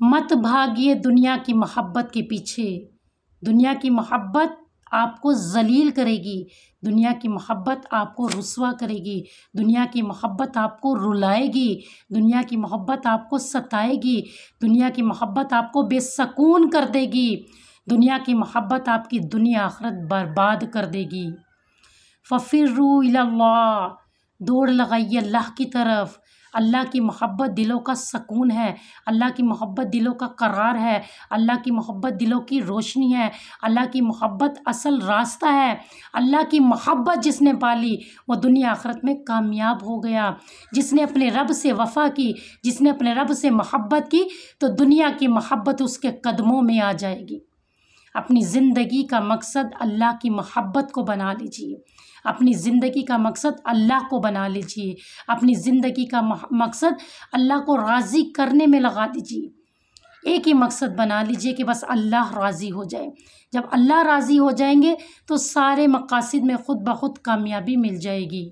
मत भागिए दुनिया की मोहब्बत के पीछे। दुनिया की मोहब्बत आपको ज़लील करेगी, दुनिया की मोहब्बत आपको रुस्वा करेगी, दुनिया की मोहब्बत आपको रुलाएगी, दुनिया की मोहब्बत आपको सताएगी, दुनिया की मोहब्बत आपको बेसकून कर देगी, दुनिया की मोहब्बत आपकी दुनिया आखिरत बर्बाद कर देगी। फ़फ़िर्रू इलल्लाह, दौड़ लगाइए अल्लाह की तरफ। अल्लाह की मोहब्बत दिलों का सकून है, अल्लाह की मोहब्बत दिलों का करार है, अल्लाह की मोहब्बत दिलों की रोशनी है, अल्लाह की मोहब्बत असल रास्ता है। अल्लाह की मोहब्बत जिसने पाली वो दुनिया आखिरत में कामयाब हो गया। जिसने अपने रब से वफ़ा की, जिसने अपने रब से मोहब्बत की, तो दुनिया की मोहब्बत उसके कदमों में आ जाएगी। अपनी ज़िंदगी का मकसद अल्लाह की मोहब्बत को बना लीजिए, अपनी ज़िंदगी का मकसद अल्लाह को बना लीजिए, अपनी ज़िंदगी का मकसद अल्लाह को राज़ी करने में लगा दीजिए। एक ही मकसद बना लीजिए कि बस अल्लाह राज़ी हो जाए। जब अल्लाह राज़ी हो जाएंगे तो सारे मकासद में खुद ब खुद कामयाबी मिल जाएगी।